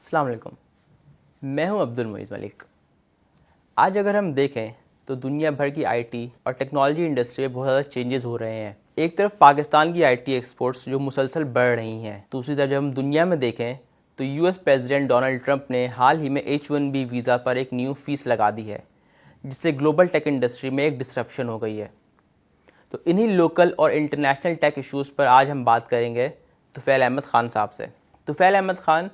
السلام علیکم، میں ہوں عبد المعیز ملک۔ آج اگر ہم دیکھیں تو دنیا بھر کی آئی ٹی اور ٹیکنالوجی انڈسٹری میں بہت زیادہ چینجز ہو رہے ہیں۔ ایک طرف پاکستان کی آئی ٹی ایکسپورٹس جو مسلسل بڑھ رہی ہیں، دوسری طرف جب ہم دنیا میں دیکھیں تو U S president Donald Trump نے حال ہی میں H1B ویزا پر ایک نیو فیس لگا دی ہے، جس سے گلوبل ٹیک انڈسٹری میں ایک ڈسرپشن ہو گئی ہے۔ تو انہی لوکل اور انٹرنیشنل ٹیک ایشوز پر آج ہم بات کریں گے طفیل احمد خان صاحب سے۔ Tufail Ahmed Khan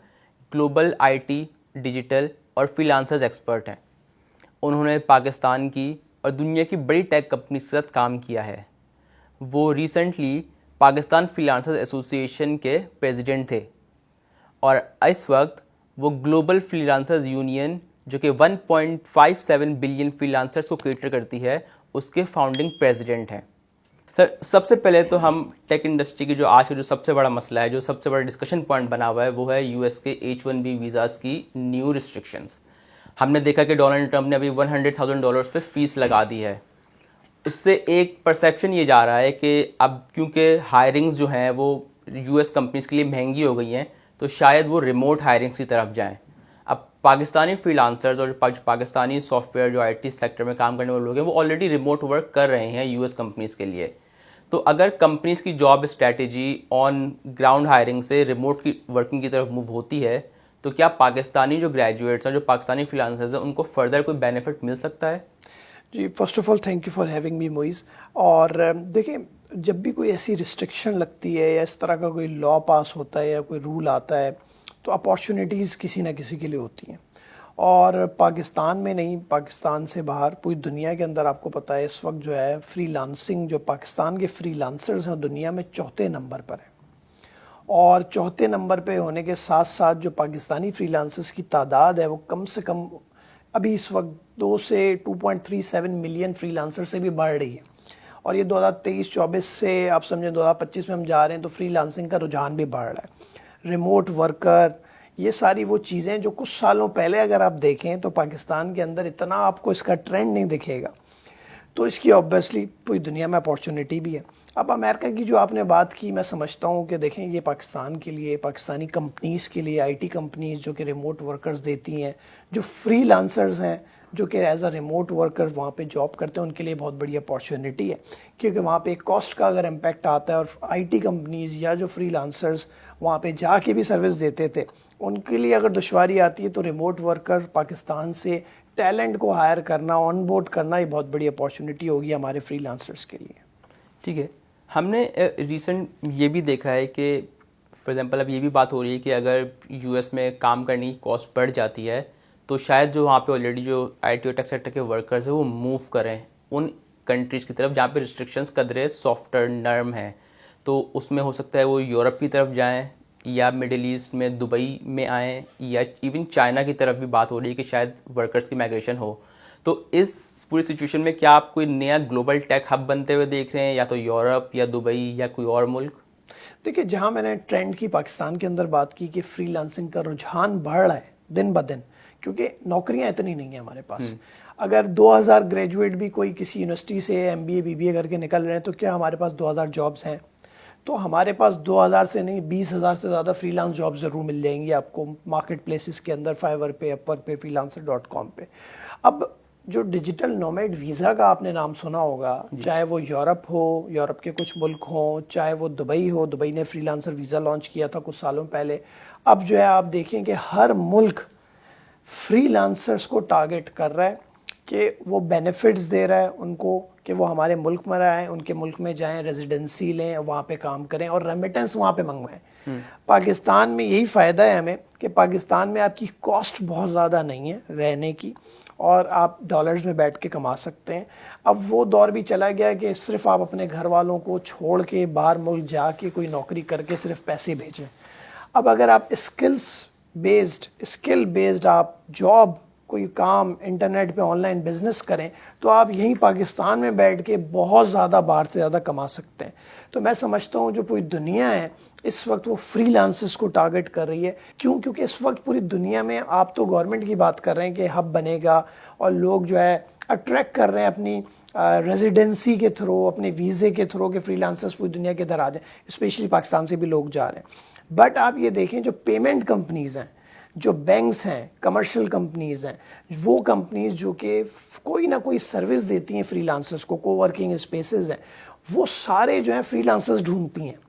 global I T, digital اور فری لانسرز ایکسپرٹ ہیں۔ انہوں نے پاکستان کی اور دنیا کی بڑی ٹیک کمپنی کے ساتھ کام کیا ہے۔ وہ ریسنٹلی پاکستان فری لانسرز ایسوسی ایشن کے پریزیڈنٹ تھے، اور اس وقت وہ گلوبل فری لانسرز یونین جو کہ 1.57 بلین فری لانسرز کو کیٹر کرتی ہے، اس کے فاؤنڈنگ پریزیڈنٹ ہیں۔ سر، سب سے پہلے تو ہم ٹیک انڈسٹری کی جو آج کا جو سب سے بڑا مسئلہ ہے، جو سب سے بڑا ڈسکشن پوائنٹ بنا ہوا ہے، وہ ہے یو ایس کے H1B ویزاز کی نیو ریسٹرکشنز۔ ہم نے دیکھا کہ ڈونلڈ ٹرمپ نے ابھی $100,000 پہ فیس لگا دی ہے۔ اس سے ایک پرسیپشن یہ جا رہا ہے کہ اب کیونکہ ہائرنگز جو ہیں وہ یو ایس کمپنیز کے لیے مہنگی ہو گئی ہیں، تو شاید وہ ریموٹ ہائرنگس کی طرف جائیں۔ اب پاکستانی فری لانسرز اور پاکستانی سافٹ ویئر جو آئی ٹی سیکٹر میں کام کرنے والے لوگ ہیں، وہ آلریڈی ریموٹ ورک کر رہے ہیں یو ایس کمپنیز کے لیے۔ تو اگر کمپنیز کی job strategy on ground hiring سے ریموٹ کی ورکنگ کی طرف موو ہوتی ہے، تو کیا پاکستانی جو گریجویٹس ہیں، جو پاکستانی فری لانسرز ہیں، ان کو فردر کوئی بینیفٹ مل سکتا ہے؟ جی، first of all thank you for having me موئز۔ اور دیکھیں، جب بھی کوئی ایسی ریسٹرکشن لگتی ہے یا اس طرح کا کوئی لا پاس ہوتا ہے یا کوئی رول آتا ہے، تو اپارچونیٹیز کسی نہ کسی کے لیے ہوتی ہیں، اور پاکستان میں نہیں، پاکستان سے باہر پوری دنیا کے اندر آپ کو پتہ ہے اس وقت جو ہے فری لانسنگ، جو پاکستان کے فری لانسرز ہیں دنیا میں چوتھے نمبر پر ہیں، اور چوتھے نمبر پہ ہونے کے ساتھ ساتھ جو پاکستانی فری لانسرز کی تعداد ہے وہ کم سے کم ابھی اس وقت 2 سے 2.37 ملین فری لانسر سے بھی بڑھ رہی ہے، اور یہ 2023-24 سے آپ سمجھیں 2025 میں ہم جا رہے ہیں تو فری لانسنگ کا رجحان بھی بڑھ رہا ہے۔ ریموٹ ورکر، یہ ساری وہ چیزیں جو کچھ سالوں پہلے اگر آپ دیکھیں تو پاکستان کے اندر اتنا آپ کو اس کا ٹرینڈ نہیں دکھے گا، تو اس کی آبویسلی پوری دنیا میں اپارچونیٹی بھی ہے۔ اب امریکہ کی جو آپ نے بات کی، میں سمجھتا ہوں کہ دیکھیں یہ پاکستان کے لیے، پاکستانی کمپنیز کے لیے، آئی ٹی کمپنیز جو کہ ریموٹ ورکرز دیتی ہیں، جو فری لانسرز ہیں جو کہ ایز اے ریموٹ ورکر وہاں پہ جاب کرتے ہیں، ان کے لیے بہت بڑی اپارچونیٹی ہے، کیونکہ وہاں پہ ایک کاسٹ کا اگر امپیکٹ آتا ہے، اور آئی ٹی کمپنیز یا جو فری لانسرز وہاں پہ جا کے بھی سروس دیتے تھے، ان کے لیے اگر دشواری آتی ہے تو ریموٹ ورکر پاکستان سے ٹیلنٹ کو ہائر کرنا، آن بورڈ کرنا، یہ بہت بڑی اپارچونیٹی ہوگی ہمارے فری لانسرز کے لیے۔ ٹھیک ہے، ہم نے ریسنٹ یہ بھی دیکھا ہے کہ فار ایگزامپل اب یہ بھی بات ہو رہی ہے کہ اگر یو ایس میں کام کرنے کی کاسٹ بڑھ جاتی ہے، تو شاید جو وہاں پہ آلریڈی جو آئی ٹی اور ٹیک سیکٹر کے ورکرز ہیں وہ موو کریں ان کنٹریز کی طرف جہاں پہ ریسٹرکشنز قدرے سافٹ اور نرم ہیں۔ تو اس میں ہو سکتا ہے وہ یورپ کی طرف جائیں، یا مڈل ایسٹ میں دبئی میں آئیں، یا ایون چائنا کی طرف بھی بات ہو رہی ہے کہ شاید ورکرز کی مائگریشن ہو۔ تو اس پوری سچویشن میں کیا آپ کوئی نیا گلوبل ٹیک ہب بنتے ہوئے دیکھ رہے ہیں، یا تو یورپ یا دبئی یا کوئی اور ملک؟ دیکھیں، جہاں میں نے ٹرینڈ کی پاکستان کے اندر بات کی کہ فری لانسنگ کا رجحان بڑھ رہا ہے دن بدن، کیونکہ نوکریاں اتنی نہیں ہیں ہمارے پاس۔ اگر 2000 گریجویٹ بھی کوئی کسی یونیورسٹی سے MBA BBA کر کے نکل رہے ہیں، تو کیا ہمارے پاس 2000 جابز ہیں؟ تو ہمارے پاس 2000 سے نہیں، 20,000 سے زیادہ فری لانس جاب ضرور مل جائیں گی آپ کو مارکیٹ پلیسز کے اندر، فائیور پہ، اپور پہ، freelancer.com پہ۔ اب جو ڈیجیٹل نومیڈ ویزا کا آپ نے نام سنا ہوگا، چاہے وہ یورپ ہو، یورپ کے کچھ ملک ہوں، چاہے وہ دبئی ہو، دبئی نے فری لانسر ویزا لانچ کیا تھا کچھ سالوں پہلے۔ اب جو ہے آپ دیکھیں کہ ہر ملک فری لانسرز کو ٹارگٹ کر رہا ہے کہ وہ بینیفٹس دے رہا ہے ان کو کہ وہ ہمارے ملک میں رہیں، ان کے ملک میں جائیں، ریزیڈنسی لیں، وہاں پہ کام کریں اور ریمیٹنس وہاں پہ منگوائیں۔ پاکستان میں یہی فائدہ ہے ہمیں کہ پاکستان میں آپ کی کاسٹ بہت زیادہ نہیں ہے رہنے کی، اور آپ ڈالرز میں بیٹھ کے کما سکتے ہیں۔ اب وہ دور بھی چلا گیا کہ صرف آپ اپنے گھر والوں کو چھوڑ کے باہر ملک جا کے کوئی نوکری کر کے صرف پیسے بھیجیں۔ اب اگر آپ اسکل بیسڈ آپ جاب، کوئی کام انٹرنیٹ پہ آن لائن بزنس کریں، تو آپ یہیں پاکستان میں بیٹھ کے بہت زیادہ باہر سے زیادہ کما سکتے ہیں۔ تو میں سمجھتا ہوں جو پوری دنیا ہے اس وقت وہ فری لانسرز کو ٹارگٹ کر رہی ہے۔ کیونکہ اس وقت پوری دنیا میں آپ تو گورنمنٹ کی بات کر رہے ہیں کہ ہب بنے گا، اور لوگ جو ہے اٹریکٹ کر رہے ہیں اپنی ریزیڈنسی کے تھرو، اپنے ویزے کے تھرو کہ فری لانسرز پوری دنیا کے ادھر آ جائیں، اسپیشلی پاکستان سے بھی لوگ جا رہے ہیں۔ بٹ آپ یہ دیکھیں جو پیمنٹ کمپنیز ہیں، جو بینکس ہیں, کمرشل کمپنیز ہیں, وہ کمپنیز جو کہ کوئی نہ کوئی سروس دیتی ہیں فری لانسرز کو, کو ورکنگ اسپیسز ہیں, وہ سارے جو ہیں فری لانسرز ڈھونڈتی ہیں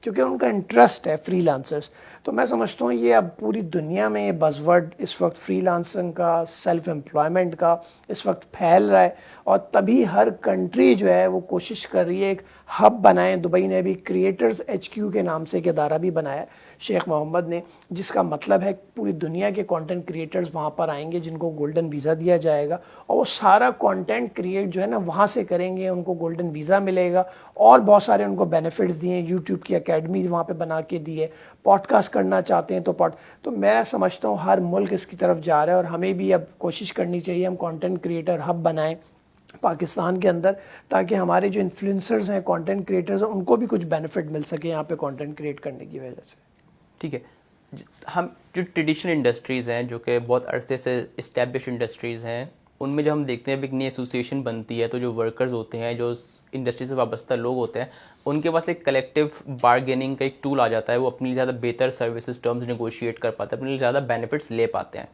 کیونکہ ان کا انٹرسٹ ہے فری لانسرز. تو میں سمجھتا ہوں یہ اب پوری دنیا میں یہ بز ورڈ اس وقت فری لانسنگ کا, سیلف امپلائمنٹ کا اس وقت پھیل رہا ہے, اور تبھی ہر کنٹری جو ہے وہ کوشش کر رہی ہے ایک ہب بنائیں. دبئی نے بھی کریٹرز HQ کے نام سے ایک ادارہ بھی بنایا شیخ محمد نے, جس کا مطلب ہے پوری دنیا کے کانٹینٹ کریٹرز وہاں پر آئیں گے جن کو گولڈن ویزا دیا جائے گا, اور وہ سارا کانٹینٹ کریٹ جو ہے نا وہاں سے کریں گے, ان کو گولڈن ویزا ملے گا, اور بہت سارے ان کو بینیفٹس دیے. یوٹیوب کی اکیڈمی وہاں پہ بنا کے دی ہے, پوڈ کاسٹ کرنا چاہتے ہیں تو میں سمجھتا ہوں ہر ملک اس کی طرف جا رہا ہے, اور ہمیں بھی اب کوشش کرنی چاہیے ہم کانٹینٹ کریٹر ہب بنائیں پاکستان کے اندر, تاکہ ہمارے جو انفلوئنسرز ہیں, کانٹینٹ کریٹرز ہیں, ان کو بھی کچھ بینیفٹ مل سکے یہاں پہ کانٹینٹ کریٹ کرنے کی وجہ سے. ٹھیک ہے, ہم جو ٹریڈیشنل انڈسٹریز ہیں جو کہ بہت عرصے سے اسٹیبلش انڈسٹریز ہیں, ان میں جب ہم دیکھتے ہیں ایک نئی ایسوسیشن بنتی ہے تو جو ورکرز ہوتے ہیں, جو انڈسٹری سے وابستہ لوگ ہوتے ہیں, ان کے پاس ایک کلیکٹیو بارگیننگ کا ایک ٹول آ جاتا ہے. وہ اپنے لیے زیادہ بہتر سروسز ٹرمز نیگوشیٹ کر پاتے ہیں, اپنے لیے زیادہ بینیفٹس لے پاتے ہیں.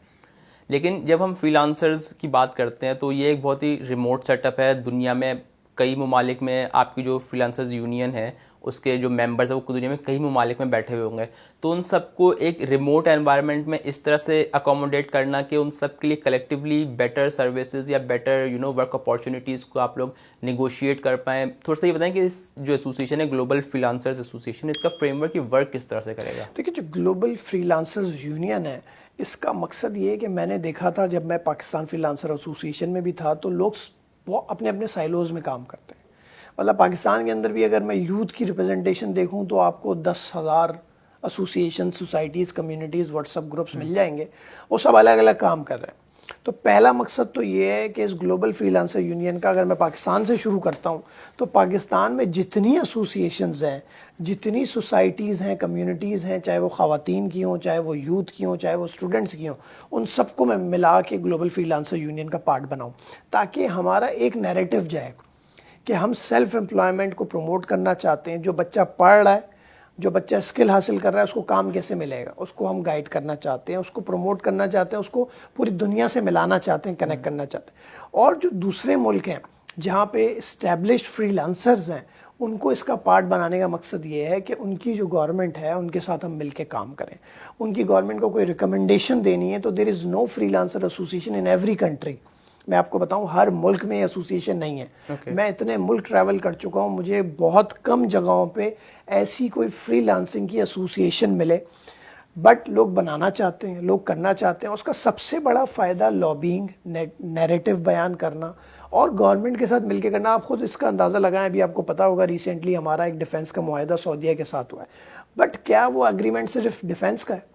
لیکن جب ہم فری لانسرز کی بات کرتے ہیں تو یہ ایک بہت ہی ریموٹ سیٹ اپ ہے. دنیا میں کئی ممالک میں آپ کی جو فری لانسرز یونین ہے اس کے جو ممبرز ہیں وہ دنیا میں کئی ممالک میں بیٹھے ہوئے ہوں گے, تو ان سب کو ایک ریموٹ انوائرمنٹ میں اس طرح سے اکوموڈیٹ کرنا کہ ان سب کے لیے کلیکٹیولی بیٹر سروسز یا بیٹر ورک اپارچونیٹیز کو آپ لوگ نیگوشیٹ کر پائیں. تھوڑا سا یہ بتائیں کہ اس جو ایسوسیشن ہے گلوبل فری لانسرز ایسوسیشن, اس کا فریم ورک کی ورک کس طرح سے کرے گا؟ دیکھیے جو گلوبل فری لانسرز یونین ہے, اس کا مقصد یہ ہے کہ میں نے دیکھا تھا جب میں پاکستان فری لانسر ایسوسیشن میں بھی تھا, تو لوگ اپنے اپنے سائلوز میں کام کرتے ہیں. مطلب پاکستان کے اندر بھی اگر میں یوتھ کی ریپرزنٹیشن دیکھوں تو آپ کو 10,000 association, societies, communities, what's app groups مل جائیں گے, وہ سب الگ الگ کام کر رہے ہیں. تو پہلا مقصد تو یہ ہے کہ اس گلوبل فری لانسر یونین کا, اگر میں پاکستان سے شروع کرتا ہوں, تو پاکستان میں جتنی ایسوسیشنز ہیں, جتنی سوسائٹیز ہیں, کمیونٹیز ہیں, چاہے وہ خواتین کی ہوں, چاہے وہ یوتھ کی ہوں, چاہے وہ اسٹوڈنٹس کی ہوں, ان سب کو میں ملا کے گلوبل فری لانسر یونین کا پارٹ بناؤں, تاکہ ہمارا ایک نیریٹو جائے کہ ہم سیلف امپلائمنٹ کو پروموٹ کرنا چاہتے ہیں. جو بچہ پڑھ رہا ہے, جو بچہ اسکل حاصل کر رہا ہے, اس کو کام کیسے ملے گا, اس کو ہم گائیڈ کرنا چاہتے ہیں, اس کو پروموٹ کرنا چاہتے ہیں, اس کو پوری دنیا سے ملانا چاہتے ہیں, کنیکٹ کرنا چاہتے ہیں. اور جو دوسرے ملک ہیں جہاں پہ اسٹیبلشڈ فری لانسرز ہیں, ان کو اس کا پارٹ بنانے کا مقصد یہ ہے کہ ان کی جو گورنمنٹ ہے ان کے ساتھ ہم مل کے کام کریں. ان کی گورنمنٹ کو کوئی ریکمنڈیشن دینی ہے تو there is no freelancer association in every country. میں آپ کو بتاؤں ہر ملک میں ایسوسیشن نہیں ہے. میں اتنے ملک ٹریول کر چکا ہوں, مجھے بہت کم جگہوں پہ ایسی کوئی فری لانسنگ کی ایسوسیشن ملے, بٹ لوگ بنانا چاہتے ہیں, لوگ کرنا چاہتے ہیں. اس کا سب سے بڑا فائدہ لابینگ, نیریٹو بیان کرنا اور گورنمنٹ کے ساتھ مل کے کرنا. آپ خود اس کا اندازہ لگائیں, ابھی آپ کو پتا ہوگا ریسنٹلی ہمارا ایک ڈیفنس کا معاہدہ سعودیہ کے ساتھ ہوا ہے, بٹ کیا وہ اگریمنٹ صرف ڈیفنس کا ہے؟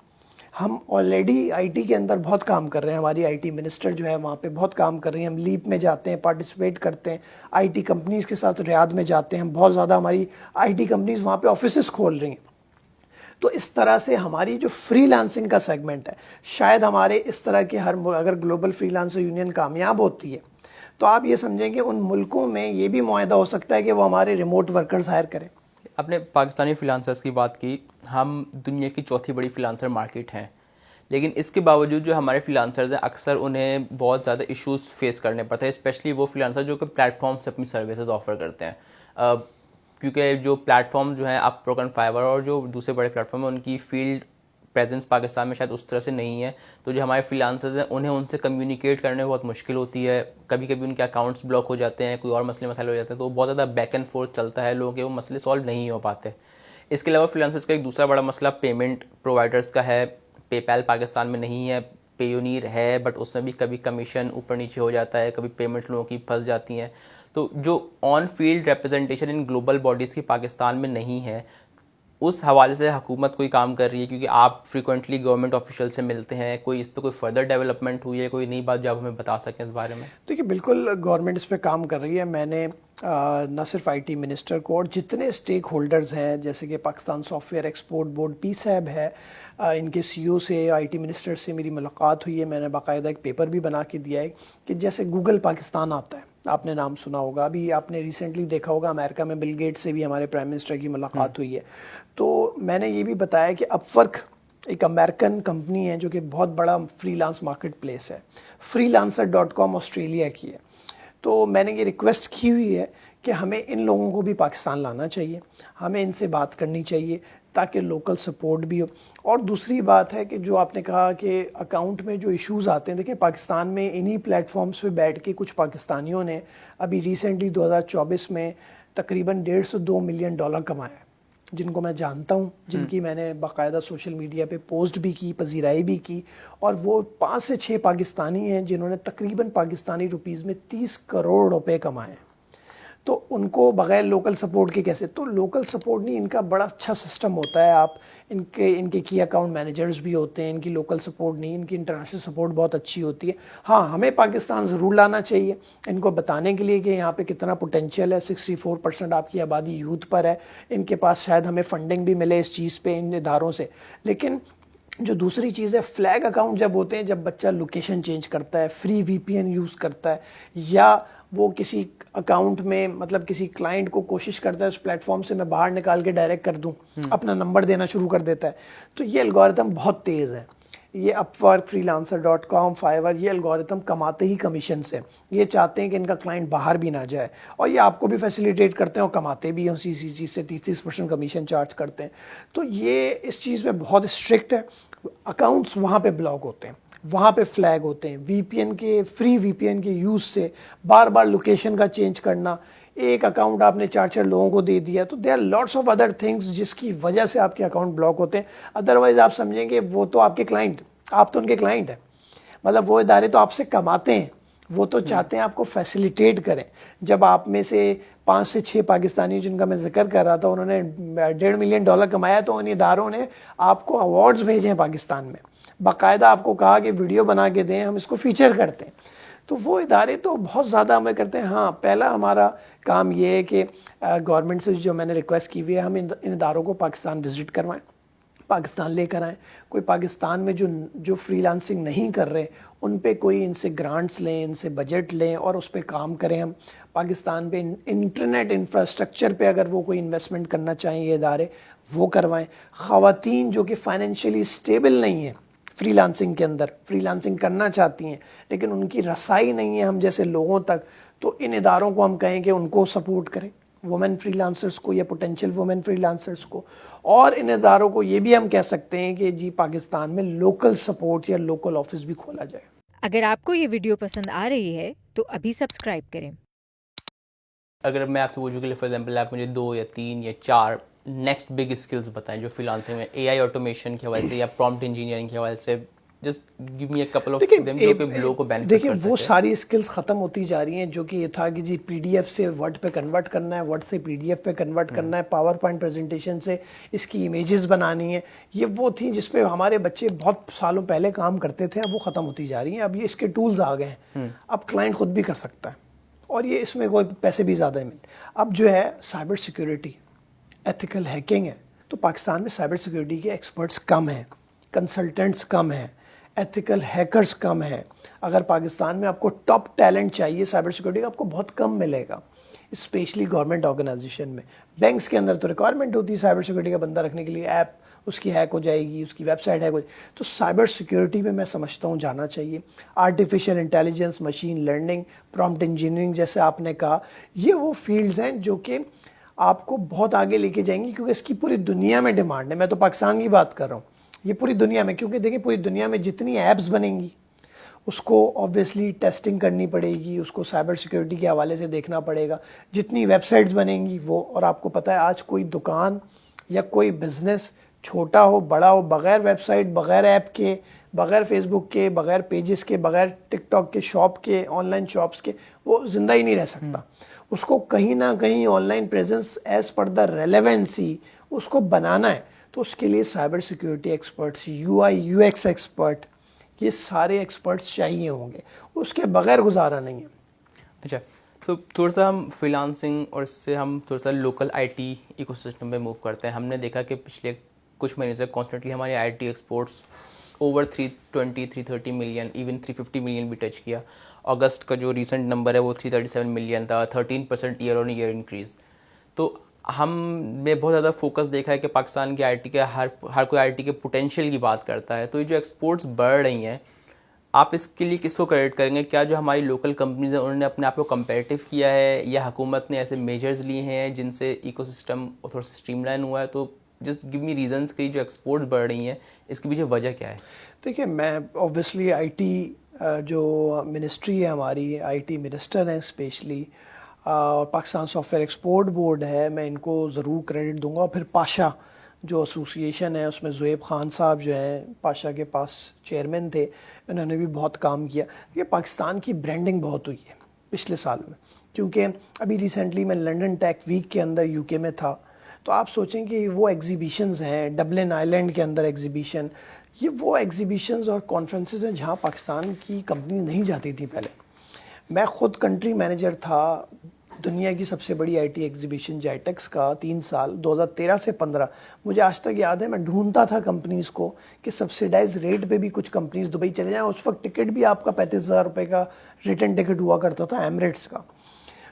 ہم آلریڈی آئی ٹی کے اندر بہت کام کر رہے ہیں, ہماری آئی ٹی منسٹر جو ہے وہاں پہ بہت کام کر رہی ہیں. ہم لیپ میں جاتے ہیں, پارٹیسپیٹ کرتے ہیں, آئی ٹی کمپنیز کے ساتھ ریاض میں جاتے ہیں, ہم بہت زیادہ ہماری آئی ٹی کمپنیز وہاں پہ آفیسز کھول رہی ہیں. تو اس طرح سے ہماری جو فری لانسنگ کا سیگمنٹ ہے, شاید ہمارے اس طرح کے اگر گلوبل فری لانسر یونین کامیاب ہوتی ہے تو آپ یہ سمجھیں کہ ان ملکوں میں یہ بھی معاہدہ ہو سکتا ہے کہ وہ ہمارے ریموٹ ورکرز ہائر کریں. آپ نے پاکستانی فری لانسرز کی بات کی, ہم دنیا کی چوتھی بڑی فری لانسر مارکیٹ ہیں, لیکن اس کے باوجود جو ہمارے فری لانسرز ہیں اکثر انہیں بہت زیادہ ایشوز فیس کرنے پڑتے ہیں, اسپیشلی وہ فری لانسر جو کہ پلیٹ فارم سے اپنی سروسز آفر کرتے ہیں. کیونکہ جو پلیٹ فارم جو ہیں اپ ورک اینڈ فائیور اور جو دوسرے بڑے پلیٹ فارم ہیں, ان کی فیلڈ پریزنس پاکستان میں شاید اس طرح سے نہیں ہے. تو جو ہمارے فری لانسرز ہیں انہیں ان سے کمیونیکیٹ کرنے میں بہت مشکل ہوتی ہے. کبھی کبھی ان کے اکاؤنٹس بلاک ہو جاتے ہیں, کوئی اور مسائل ہو جاتے ہیں, تو بہت زیادہ بیک اینڈ فورتھ چلتا ہے, لوگوں کے وہ مسئلے سالو نہیں ہو پاتے. اس کے علاوہ فری لانسرز کا ایک دوسرا بڑا مسئلہ پیمنٹ پرووائڈرز کا ہے. پے پیل پاکستان میں نہیں ہے, پیونیر ہے, بٹ اس میں بھی کبھی کمیشن اوپر نیچے ہو جاتا ہے, کبھی پیمنٹ لوگوں کی پھنس جاتی ہیں. تو جو آن فیلڈ ریپرزنٹیشن ان گلوبل باڈیز کی پاکستان میں نہیں ہے, اس حوالے سے حکومت کوئی کام کر رہی ہے؟ کیونکہ آپ فریکوینٹلی گورنمنٹ آفیشیل سے ملتے ہیں, کوئی اس پہ کوئی فردر ڈیولپمنٹ ہوئی ہے, کوئی نئی بات جو آپ ہمیں بتا سکیں اس بارے میں؟ دیکھیے بالکل گورنمنٹ اس پہ کام کر رہی ہے. میں نے نہ صرف آئی ٹی منسٹر کو اور جتنے اسٹیک ہولڈرز ہیں, جیسے کہ Pakistan software export board P SEB ہے, ان کے سی او سے, آئی ٹی منسٹر سے میری ملاقات ہوئی ہے. میں نے باقاعدہ ایک پیپر بھی بنا کے دیا ہے کہ جیسے گوگل پاکستان آتا ہے, آپ نے نام سنا ہوگا, ابھی آپ نے ریسنٹلی دیکھا ہوگا امریکہ میں بل گیٹ سے بھی ہمارے پرائم منسٹر کی ملاقات ہوئی ہے. تو میں نے یہ بھی بتایا کہ اپ ورک ایک امریکن کمپنی ہے جو کہ بہت بڑا فری لانس مارکیٹ پلیس ہے, freelancer.com آسٹریلیا کی ہے. تو میں نے یہ ریکویسٹ کی ہوئی ہے کہ ہمیں ان لوگوں کو بھی پاکستان لانا چاہیے, ہمیں ان سے بات کرنی چاہیے تاکہ لوکل سپورٹ بھی ہو. اور دوسری بات ہے کہ جو آپ نے کہا کہ اکاؤنٹ میں جو ایشوز آتے ہیں, دیکھیں پاکستان میں انہی پلیٹ فارمز پہ بیٹھ کے کچھ پاکستانیوں نے ابھی ریسنٹلی 2024 میں تقریباً $150-2 ملین کمایا ہے, جن کو میں جانتا ہوں, جن کی میں نے باقاعدہ سوشل میڈیا پہ پوسٹ بھی کی, پذیرائی بھی کی, اور وہ 5 سے 6 پاکستانی ہیں جنہوں نے تقریباً پاکستانی روپیز میں 30 کروڑ روپے کمائے ہیں. تو ان کو بغیر لوکل سپورٹ کے کیسے؟ تو لوکل سپورٹ نہیں, ان کا بڑا اچھا سسٹم ہوتا ہے. آپ ان کے کی اکاؤنٹ مینیجرز بھی ہوتے ہیں, ان کی لوکل سپورٹ نہیں, ان کی انٹرنیشنل سپورٹ بہت اچھی ہوتی ہے. ہاں, ہمیں پاکستان ضرور لانا چاہیے ان کو بتانے کے لیے کہ یہاں پہ کتنا پوٹینشیل ہے. 64% آپ کی آبادی یوتھ پر ہے, ان کے پاس شاید ہمیں فنڈنگ بھی ملے اس چیز پہ ان اداروں سے. لیکن جو دوسری چیز ہے, فلیگ اکاؤنٹ جب ہوتے ہیں, جب بچہ لوکیشن چینج کرتا ہے, فری وی پی این یوز کرتا ہے, یا وہ کسی اکاؤنٹ میں مطلب کسی کلائنٹ کو کوشش کرتا ہے اس پلیٹ فارم سے میں باہر نکال کے ڈائریکٹ کر دوں, اپنا نمبر دینا شروع کر دیتا ہے. تو یہ الگورتھم بہت تیز ہے. یہ اپ ورک, freelancer.com, فائیور, یہ الگورتھم کماتے ہی کمیشن سے. یہ چاہتے ہیں کہ ان کا کلائنٹ باہر بھی نہ جائے, اور یہ آپ کو بھی فیسیلیٹیٹ کرتے ہیں اور کماتے بھی ہیں اسی چیز سے, 30% کمیشن چارج کرتے ہیں. تو یہ اس چیز میں بہت اسٹرکٹ ہے. اکاؤنٹس وہاں پہ بلاک ہوتے ہیں, وہاں پہ فلیگ ہوتے ہیں. وی پی این کے, فری وی پی این کے یوز سے بار بار لوکیشن کا چینج کرنا, ایک اکاؤنٹ آپ نے 4 لوگوں کو دے دیا, تو there are lots of other things جس کی وجہ سے آپ کے اکاؤنٹ بلاک ہوتے ہیں. ادروائز آپ سمجھیں گے وہ تو آپ کے کلائنٹ, آپ تو ان کے کلائنٹ ہیں, مطلب وہ ادارے تو آپ سے کماتے ہیں, وہ تو چاہتے ہیں آپ کو فیسیلیٹیٹ کریں. جب آپ میں سے 5 سے 6 پاکستانی جن کا میں ذکر کر رہا تھا انہوں نے $1.5 ملین کمایا, تو ان اداروں نے آپ کو ایوارڈز بھیجے ہیں پاکستان میں, باقاعدہ آپ کو کہا کہ ویڈیو بنا کے دیں, ہم اس کو فیچر کرتے ہیں. تو وہ ادارے تو بہت زیادہ ہمیں کرتے ہیں. ہاں, پہلا ہمارا کام یہ ہے کہ گورنمنٹ سے جو میں نے ریکویسٹ کی ہوئی ہے, ہم ان اداروں کو پاکستان وزٹ کروائیں, پاکستان لے کر آئیں. کوئی پاکستان میں جو فری لانسنگ نہیں کر رہے ان پہ کوئی ان سے گرانٹس لیں, ان سے بجٹ لیں اور اس پہ کام کریں. ہم پاکستان پہ انٹرنیٹ انفراسٹرکچر پہ اگر وہ کوئی انویسٹمنٹ کرنا چاہیں یہ ادارے, وہ کروائیں. خواتین جو کہ فائنینشلی اسٹیبل نہیں ہیں فری لانسنگ کے اندر, فری لانسنگ کرنا چاہتی ہیں لیکن ان کی رسائی نہیں ہے ہم جیسے لوگوں تک, تو ان اداروں کو ہم کہیں کہ ان کو سپورٹ کریں, وومن فری لانسرز کو یا پوٹینشیل وومن فری لانسرز کو. اور ان اداروں کو یہ بھی ہم کہہ سکتے ہیں کہ جی پاکستان میں لوکل سپورٹ یا لوکل آفس بھی کھولا جائے. اگر آپ کو یہ ویڈیو پسند آ رہی ہے تو ابھی سبسکرائب کریں. اگر میں آپ سے پوچھوں کہ فار ایگزامپل آپ مجھے 2 یا 3 یا 4 نیکسٹ بگ اسکلز بتائیں جو فری لانسنگ میں اے آئی آٹومیشن کے حوالے سے یا پرومپٹ انجینئرنگ کے حوالے سے, just give me a couple of them جو کہ لوگوں کو بینیفٹ کر سکے. دیکھیں وہ ساری اسکلز ختم ہوتی جا رہی ہیں, جو کہ یہ تھا کہ جی پی ڈی ایف سے ورڈ پہ کنورٹ کرنا ہے, ورڈ سے پی ڈی ایف پہ کنورٹ کرنا ہے, پاور پوائنٹ پریزنٹیشن سے اس کی امیجز بنانی ہیں. یہ وہ تھیں جس پہ ہمارے بچے بہت سالوں پہلے کام کرتے تھے, اب وہ ختم ہوتی جا رہی ہیں. اب یہ اس کے ٹولز آ گئے ہیں, اب کلائنٹ خود بھی کر سکتا ہے, اور یہ اس میں کوئی پیسے بھی زیادہ مل. اب جو ہے سائبر سیکیورٹی, ایتھیکل ہیکنگ ہے, تو پاکستان میں سائبر سیکیورٹی کے ایکسپرٹس کم ہیں, کنسلٹنٹس کم ہیں, ایتھیکل ہیکرز کم ہیں. اگر پاکستان میں آپ کو ٹاپ ٹیلنٹ چاہیے سائبر سیکیورٹی کا, آپ کو بہت کم ملے گا, اسپیشلی گورنمنٹ آرگنائزیشن میں. بینکس کے اندر تو ریکوائرمنٹ ہوتی ہے سائبر سیکیورٹی کا بندہ رکھنے کے لیے, ایپ اس کی ہیک ہو جائے گی, اس کی ویب سائٹ ہیک ہو جائے گی. تو سائبر سیکیورٹی میں سمجھتا ہوں جانا چاہیے. Artificial intelligence, machine learning, prompt engineering جیسے آپ نے کہا, یہ وہ فیلڈز ہیں جو کہ آپ کو بہت آگے لے کے جائیں گی, کیونکہ اس کی پوری دنیا میں ڈیمانڈ ہے. میں تو پاکستان کی بات کر رہا ہوں, یہ پوری دنیا میں, کیونکہ دیکھیں پوری دنیا میں جتنی ایپس بنیں گی اس کو آبویسلی ٹیسٹنگ کرنی پڑے گی, اس کو سائبر سیکیورٹی کے حوالے سے دیکھنا پڑے گا. جتنی ویب سائٹس بنیں گی وہ, اور آپ کو پتہ ہے آج کوئی دکان یا کوئی بزنس چھوٹا ہو بڑا ہو, بغیر ویب سائٹ, بغیر ایپ کے, بغیر فیس بک کے, بغیر پیجز کے, بغیر ٹک ٹاک کے شاپ کے, آن لائن شاپس کے, وہ زندہ ہی نہیں رہ سکتا. اس کو کہیں نہ کہیں online presence as per the relevancy اس کو بنانا ہے. تو اس کے لیے cyber security experts, U I U X expert, یہ سارے ایکسپرٹس چاہیے ہوں گے, اس کے بغیر گزارا نہیں ہے. اچھا, تو تھوڑا سا ہم فری لانسنگ اور اس سے ہم تھوڑا سا local I T ecosystem پہ موو کرتے ہیں. ہم نے دیکھا کہ پچھلے کچھ مہینے سے کانسٹنٹلی ہماری I T exports over 330 million, even 350 million بھی ٹچ کیا. اگست کا جو ریسنٹ نمبر ہے وہ 337 ملین تھا, 13% ایئر آن ایئر انکریز. تو ہم نے بہت زیادہ فوکس دیکھا ہے کہ پاکستان کی آئی ٹی کا ہر کوئی آئی ٹی کے پوٹینشیل کی بات کرتا ہے. تو یہ جو ایکسپورٹس بڑھ رہی ہیں, آپ اس کے لیے کس کو کریڈٹ کریں گے؟ کیا جو ہماری لوکل کمپنیز ہیں انہوں نے اپنے آپ کو کمپیٹیو کیا ہے, یا حکومت نے ایسے میجرز لیے ہیں جن سے ایکو سسٹم تھوڑا سا اسٹریم لائن ہوا ہے؟ تو جسٹ گیو می ریزنس کہ جو ایکسپورٹ بڑھ رہی ہیں اس کے پیچھے وجہ کیا ہے؟ دیکھیے, میں اوبویسلی آئی ٹی جو منسٹری ہے ہماری, آئی ٹی منسٹر ہیں اسپیشلی, اور Pakistan software export board ہے, میں ان کو ضرور کریڈٹ دوں گا. اور پھر پاشا جو ایسوسیشن ہے اس میں زہیب خان صاحب جو ہیں پاشا کے پاس چیئرمین تھے, انہوں نے بھی بہت کام کیا. یہ پاکستان کی برانڈنگ بہت ہوئی ہے پچھلے سال میں, کیونکہ ابھی ریسنٹلی میں لنڈن ٹیک ویک کے اندر یو کے میں تھا. تو آپ سوچیں کہ وہ ایگزیبیشنز ہیں, ڈبلن آئلینڈ کے اندر ایگزیبیشن, یہ وہ ایگزیبیشنز اور کانفرنسز ہیں جہاں پاکستان کی کمپنی نہیں جاتی تھی پہلے. میں خود کنٹری مینیجر تھا دنیا کی سب سے بڑی آئی ٹی ایگزیبیشن جائٹیکس کا 3 سال 2013 سے 15. مجھے آج تک یاد ہے, میں ڈھونڈتا تھا کمپنیز کو کہ سبسیڈائز ریٹ پہ بھی کچھ کمپنیز دبئی چلے جائیں. اس وقت ٹکٹ بھی آپ کا 35,000 روپے کا ریٹرن ٹکٹ ہوا کرتا تھا ایمریٹس کا.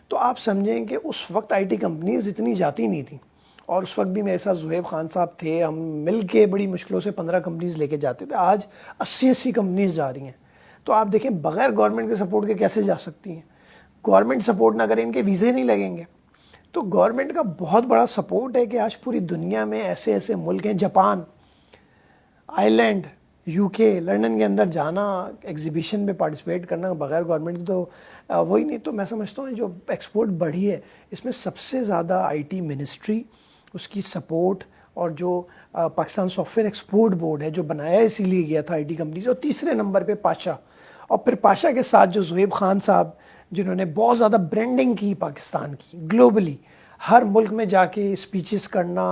تو آپ سمجھیں کہ اس وقت آئی ٹی کمپنیز اتنی جاتی نہیں تھیں, اور اس وقت بھی میرے ساتھ زہیب خان صاحب تھے, ہم مل کے بڑی مشکلوں سے 15 کمپنیز لے کے جاتے تھے. آج 80 کمپنیز جا رہی ہیں. تو آپ دیکھیں بغیر گورنمنٹ کے سپورٹ کے کیسے جا سکتی ہیں؟ گورنمنٹ سپورٹ نہ کرے ان کے ویزے نہیں لگیں گے. تو گورنمنٹ کا بہت بڑا سپورٹ ہے کہ آج پوری دنیا میں ایسے ایسے ملک ہیں, جاپان, آئرلینڈ, یو کے, لنڈن کے اندر جانا, ایگزیبیشن میں پارٹیسپیٹ کرنا بغیر گورنمنٹ کی تو وہی نہیں. تو میں سمجھتا ہوں جو ایکسپورٹ بڑھی ہے اس میں سب سے زیادہ آئی ٹی منسٹری, اس کی سپورٹ, اور جو Pakistan software export board ہے جو بنایا اسی لیے گیا تھا آئی ٹی کمپنیز, اور تیسرے نمبر پہ پاشا. اور پھر پاشا کے ساتھ جو زہیب خان صاحب جنہوں نے بہت زیادہ برانڈنگ کی پاکستان کی گلوبلی, ہر ملک میں جا کے اسپیچز کرنا,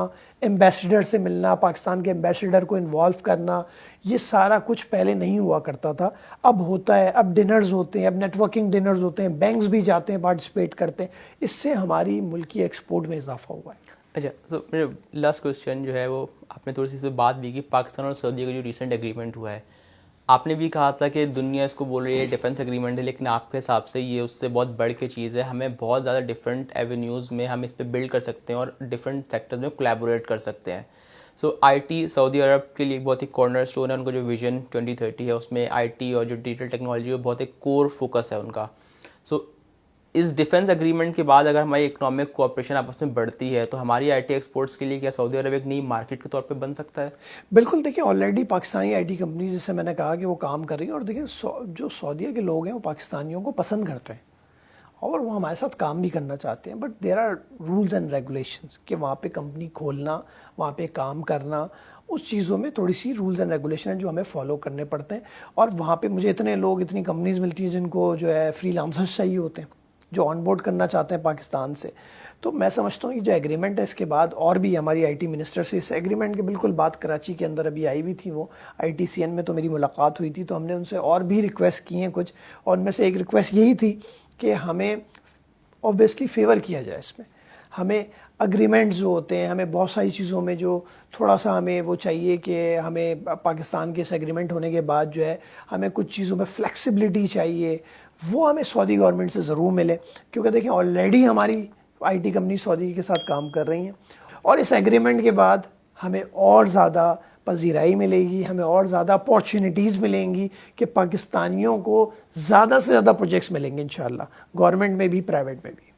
ایمبیسڈر سے ملنا, پاکستان کے ایمبیسڈر کو انوالو کرنا, یہ سارا کچھ پہلے نہیں ہوا کرتا تھا, اب ہوتا ہے. اب ڈنرز ہوتے ہیں, اب نیٹ ورکنگ ڈنرز ہوتے ہیں, بینکس بھی جاتے ہیں پارٹیسپیٹ کرتے ہیں. اس سے ہماری ملکی ایکسپورٹ میں اضافہ ہوا ہے. اچھا, تو میرا لاسٹ کوشچن جو ہے وہ, آپ نے تھوڑی سی اس پہ بات بھی کی, پاکستان اور سعودی کا جو ریسنٹ ایگریمنٹ ہوا ہے, آپ نے بھی کہا تھا کہ دنیا اس کو بول رہی ہے ڈیفنس ایگریمنٹ ہے, لیکن آپ کے حساب سے یہ اس سے بہت بڑھ کے چیز ہے. ہمیں بہت زیادہ ڈفرینٹ ایونیوز میں ہم اس پہ بلڈ کر سکتے ہیں اور ڈفرینٹ سیکٹرز میں کولیبوریٹ کر سکتے ہیں. سو آئی ٹی سعودی عرب کے لیے بہت ہی کارنر اسٹون ہے. ان کا جو ویژن 2030 ہے اس میں آئی ٹی اور جو ڈیجیٹل ٹیکنالوجی ہے بہت ایک کور فوکس ہے ان کا. سو اس ڈیفنس ایگریمنٹ کے بعد اگر ہماری اکنامک کوآپریشن آپس میں بڑھتی ہے تو ہماری آئی ٹی ایکسپورٹس کے لیے کیا سعودی عرب ایک نئی مارکیٹ کے طور پہ بن سکتا ہے؟ بالکل. دیکھیں already Pakistani I T companies, جیسے میں نے کہا کہ وہ کام کر رہی ہیں, اور دیکھیں جو سعودیہ کے لوگ ہیں وہ پاکستانیوں کو پسند کرتے ہیں اور وہ ہمارے ساتھ کام بھی کرنا چاہتے ہیں. But there are rules and regulations کہ وہاں پہ کمپنی کھولنا, وہاں پہ کام کرنا, اس چیزوں میں تھوڑی سی رولز اینڈ ریگولیشن ہیں جو ہمیں فالو کرنے پڑتے ہیں. اور وہاں پہ مجھے اتنے لوگ, اتنی کمپنیز ملتی ہیں جن کو جو ہے فری لانسرز چاہیے ہوتے ہیں جو آن بورڈ کرنا چاہتے ہیں پاکستان سے. تو میں سمجھتا ہوں کہ جو ایگریمنٹ ہے اس کے بعد اور بھی ہماری آئی ٹی منسٹر سے اس ایگریمنٹ کی بالکل بات کراچی کے اندر ابھی آئی ہوئی تھی, وہ آئی ٹی سی این میں تو میری ملاقات ہوئی تھی, تو ہم نے ان سے اور بھی ریکویسٹ کی ہیں کچھ, اور ان میں سے ایک ریکویسٹ یہی تھی کہ ہمیں اوبویسلی فیور کیا جائے اس میں. ہمیں اگریمنٹ جو ہوتے ہیں, ہمیں بہت ساری چیزوں میں جو تھوڑا سا ہمیں وہ چاہیے کہ ہمیں پاکستان کے اس ایگریمنٹ ہونے کے بعد جو ہے ہمیں کچھ چیزوں میں فلیکسیبلٹی چاہیے, وہ ہمیں سعودی گورنمنٹ سے ضرور ملے. کیونکہ دیکھیں آلریڈی ہماری آئی ٹی کمپنی سعودی کے ساتھ کام کر رہی ہیں, اور اس ایگریمنٹ کے بعد ہمیں اور زیادہ پذیرائی ملے گی, ہمیں اور زیادہ اپارچونیٹیز ملیں گی کہ پاکستانیوں کو زیادہ سے زیادہ پروجیکٹس ملیں گے انشاءاللہ, گورنمنٹ میں بھی پرائیویٹ میں بھی.